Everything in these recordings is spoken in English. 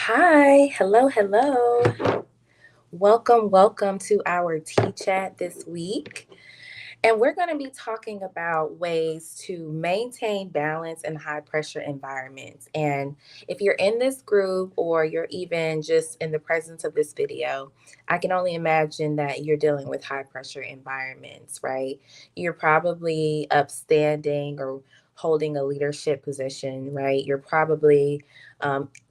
Hi, hello. Welcome to our tea chat this week. And we're going to be talking about ways to maintain balance in high pressure environments. And if you're in this group or you're even just in the presence of this video, I can only imagine that you're dealing with high pressure environments, right? You're probably upstanding or holding a leadership position, right? You're probably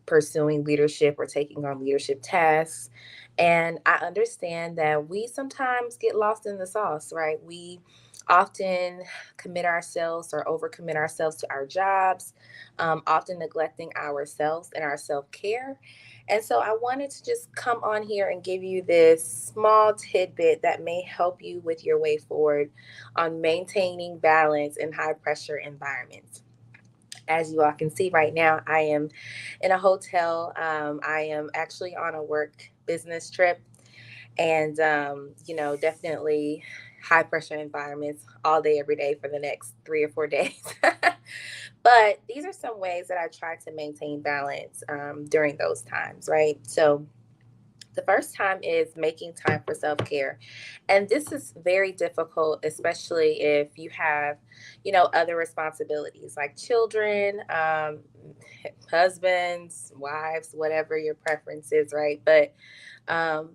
pursuing leadership or taking on leadership tasks. And I understand that we sometimes get lost in the sauce, right? We often commit ourselves or overcommit ourselves to our jobs, often neglecting ourselves and our self care. And so I wanted to just come on here and give you this small tidbit that may help you with your way forward on maintaining balance in high pressure environments. As you all can see right now, I am in a hotel. I am actually on a work business trip and definitely high pressure environments all day every day for the next 3 or 4 days. But these are some ways that I try to maintain balance during those times, right? So the first time is making time for self-care, and this is very difficult, especially if you have other responsibilities like children, husbands, wives, whatever your preference is, right? But um,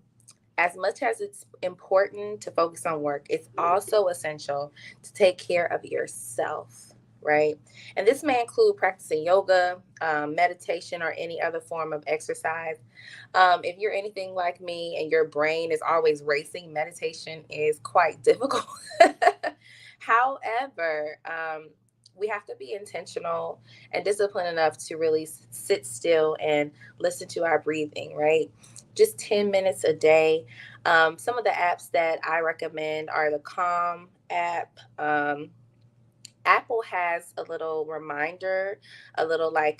as much as it's important to focus on work, it's also essential to take care of yourself, right? And this may include practicing yoga, meditation, or any other form of exercise. If you're anything like me and your brain is always racing, meditation is quite difficult. However, we have to be intentional and disciplined enough to really sit still and listen to our breathing, right? Just 10 minutes a day. Some of the apps that I recommend are the Calm app. Apple has a little reminder, a little like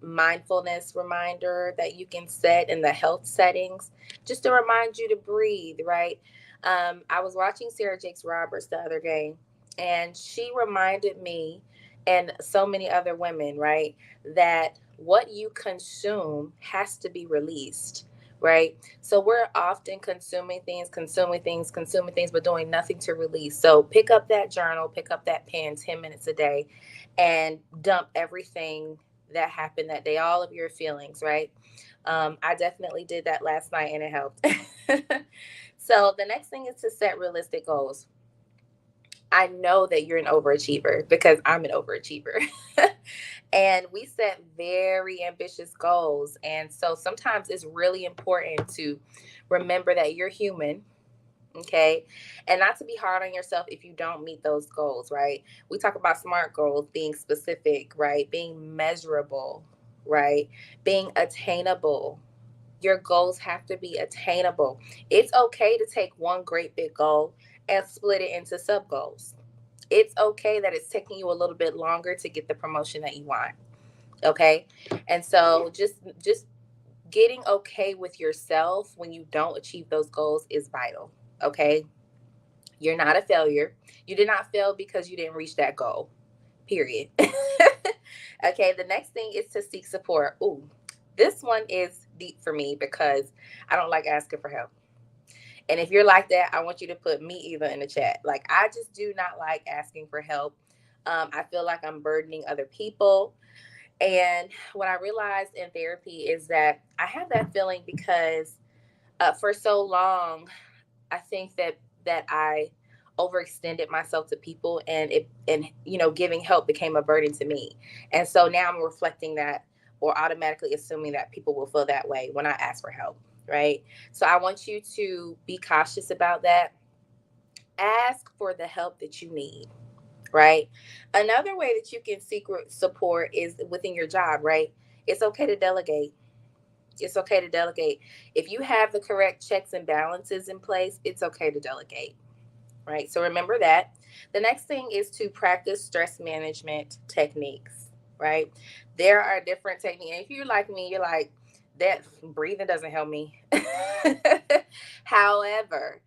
mindfulness reminder that you can set in the health settings just to remind you to breathe, right? I was watching Sarah Jakes Roberts the other day, and she reminded me and so many other women, right, that what you consume has to be released, right? So we're often consuming things, but doing nothing to release. So pick up that journal, pick up that pen 10 minutes a day, and dump everything that happened that day, all of your feelings, right? I definitely did that last night and it helped. So the next thing is to set realistic goals. I know that you're an overachiever because I'm an overachiever. And we set very ambitious goals. And so sometimes it's really important to remember that you're human, okay? And not to be hard on yourself if you don't meet those goals, right? We talk about SMART goals being specific, right? Being measurable, right? Being attainable. Your goals have to be attainable. It's okay to take one great big goal and split it into sub goals. It's okay that it's taking you a little bit longer to get the promotion that you want. Okay. And so just getting okay with yourself when you don't achieve those goals is vital. Okay. You're not a failure. You did not fail because you didn't reach that goal. Period. Okay. The next thing is to seek support. Ooh, this one is deep for me because I don't like asking for help. And if you're like that, I want you to put me either in the chat. Like, I just do not like asking for help. I feel like I'm burdening other people. And what I realized in therapy is that I have that feeling because for so long, I think that I overextended myself to people, and giving help became a burden to me. And so now I'm reflecting that, or automatically assuming that people will feel that way when I ask for help, right? So I want you to be cautious about that. Ask for the help that you need, right? Another way that you can seek support is within your job, right? It's okay to delegate. It's okay to delegate. If you have the correct checks and balances in place, it's okay to delegate, right? So remember that. The next thing is to practice stress management techniques, right? There are different techniques. And if you're like me, you're like, that breathing doesn't help me. However,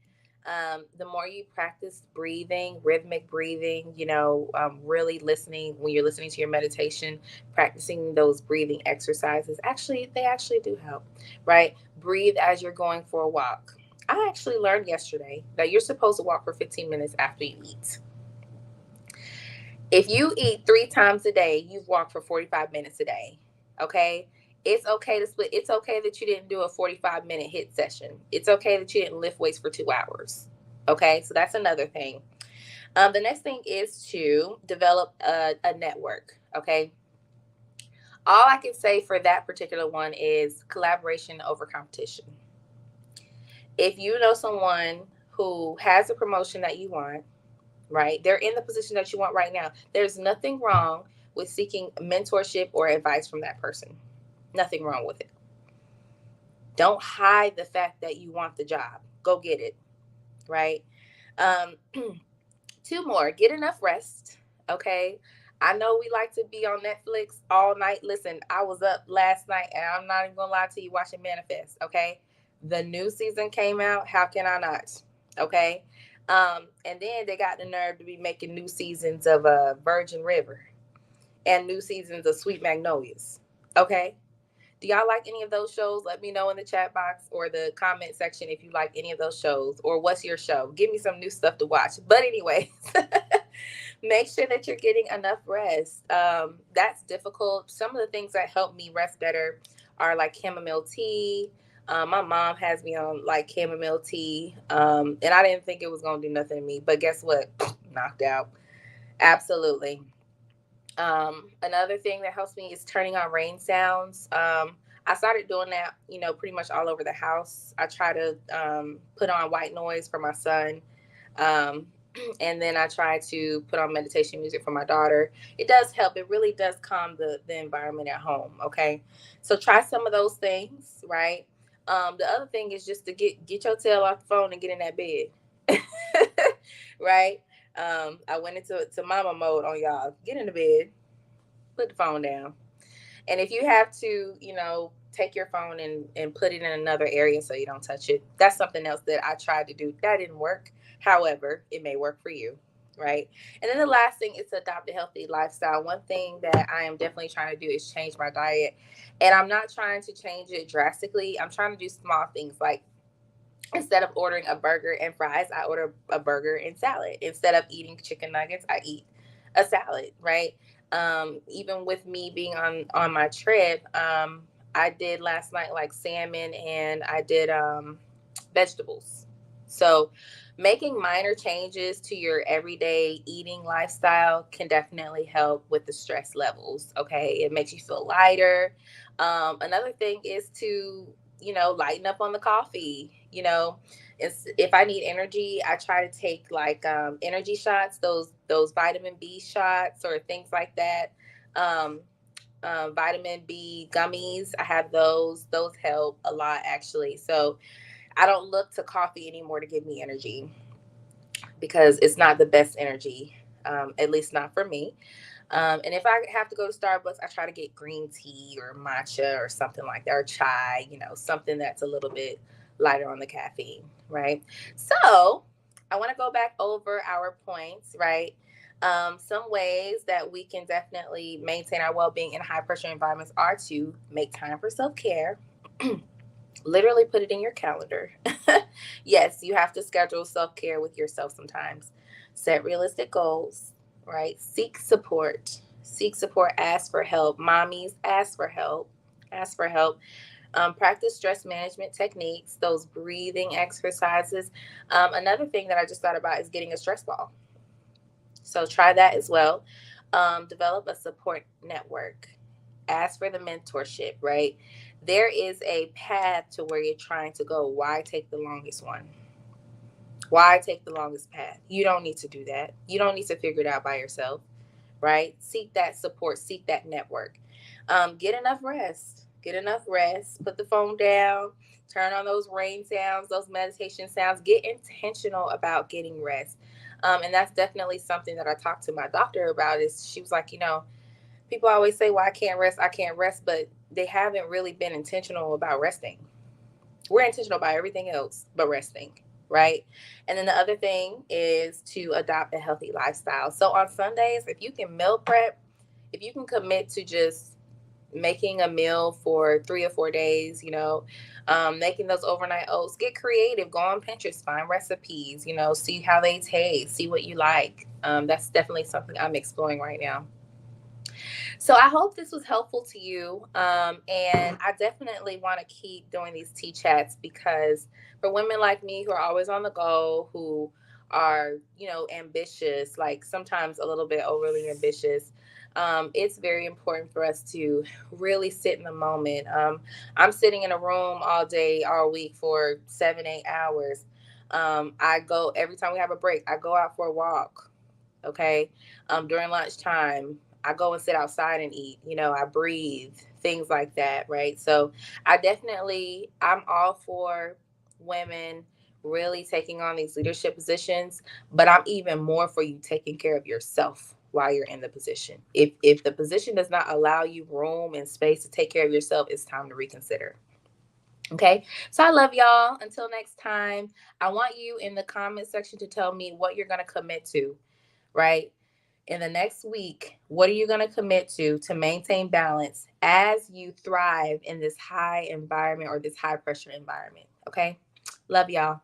The more you practice breathing, rhythmic breathing, really listening when you're listening to your meditation, practicing those breathing exercises, actually, they actually do help, right? Breathe as you're going for a walk. I actually learned yesterday that you're supposed to walk for 15 minutes after you eat. If you eat 3 times a day, you've walked for 45 minutes a day. Okay. It's okay to split. It's okay that you didn't do a 45-minute hit session. It's okay that you didn't lift weights for 2 hours. Okay. So that's another thing. The next thing is to develop a network. Okay. All I can say for that particular one is collaboration over competition. If you know someone who has a promotion that you want, right? They're in the position that you want right now. There's nothing wrong with seeking mentorship or advice from that person. Nothing wrong with it. Don't hide the fact that you want the job. Go get it, right? Um, two more. Get enough rest. Okay. I know we like to be on Netflix all night. Listen, I was up last night and I'm not even gonna lie to you watching Manifest. Okay. The new season came out. How can I not? Okay. And then they got the nerve to be making new seasons of Virgin River and new seasons of Sweet Magnolias. Okay. Do y'all like any of those shows? Let me know in the chat box or the comment section if you like any of those shows or what's your show. Give me some new stuff to watch. But anyway, make sure that you're getting enough rest. That's difficult. Some of the things that help me rest better are like chamomile tea. My mom has me on like chamomile tea, and I didn't think it was gonna do nothing to me, but guess what? Knocked out. Absolutely. Another thing that helps me is turning on rain sounds. I started doing that, pretty much all over the house. I try to put on white noise for my son. Um, and then I try to put on meditation music for my daughter. It does help. It really does calm the environment at home. Okay. So try some of those things, right? The other thing is just to get your tail off the phone and get in that bed. Right? I went into mama mode on y'all. Get in the bed, put the phone down. And if you have to, take your phone and put it in another area so you don't touch it, that's something else that I tried to do. That didn't work. However, it may work for you. Right. And then the last thing is to adopt a healthy lifestyle. One thing that I am definitely trying to do is change my diet. And I'm not trying to change it drastically. I'm trying to do small things like instead of ordering a burger and fries, I order a burger and salad. Instead of eating chicken nuggets, I eat a salad, right? Even with me being on my trip, I did last night like salmon and I did vegetables. So making minor changes to your everyday eating lifestyle can definitely help with the stress levels. Okay, it makes you feel lighter. Another thing is to lighten up on the coffee. If I need energy, I try to take like energy shots, those vitamin B shots or things like that. Um, Vitamin B gummies, I have those. Those help a lot actually. So I don't look to coffee anymore to give me energy because it's not the best energy, at least not for me. And if I have to go to Starbucks, I try to get green tea or matcha or something like that, or chai, something that's a little bit lighter on the caffeine, right? So I want to go back over our points, right? Some ways that we can definitely maintain our well being in high pressure environments are to make time for self care. Literally put it in your calendar. Yes, you have to schedule self care with yourself sometimes. Set realistic goals, right? Seek support. Seek support. Ask for help. Mommies, ask for help. Ask for help. Practice stress management techniques, those breathing exercises. Another thing that I just thought about is getting a stress ball. So try that as well. Develop a support network. Ask for the mentorship, right? There is a path to where you're trying to go. Why take the longest one? Why take the longest path? You don't need to do that. You don't need to figure it out by yourself, right? Seek that support, seek that network. Get enough rest. Get enough rest. Put the phone down. Turn on those rain sounds, those meditation sounds. Get intentional about getting rest. And that's definitely something that I talked to my doctor about. Is she was like, people always say, well, I can't rest, I can't rest, but they haven't really been intentional about resting. We're intentional about everything else but resting, right? And then the other thing is to adopt a healthy lifestyle. So on Sundays, if you can meal prep, if you can commit to just making a meal for 3 or 4 days, making those overnight oats, get creative, go on Pinterest, find recipes, see how they taste, see what you like. That's definitely something I'm exploring right now. So I hope this was helpful to you. And I definitely want to keep doing these tea chats because for women like me who are always on the go, who are, ambitious, like sometimes a little bit overly ambitious, it's very important for us to really sit in the moment. I'm sitting in a room all day, all week for 7, 8 hours. I go every time we have a break, I go out for a walk. Okay. During lunchtime, I go and sit outside and eat, I breathe, things like that. Right. So I'm all for women really taking on these leadership positions, but I'm even more for you taking care of yourself while you're in the position. If the position does not allow you room and space to take care of yourself, it's time to reconsider. Okay. So I love y'all. Until next time, I want you in the comment section to tell me what you're going to commit to, right? In the next week, what are you going to commit to maintain balance as you thrive in this high environment or this high pressure environment? Okay. Love y'all.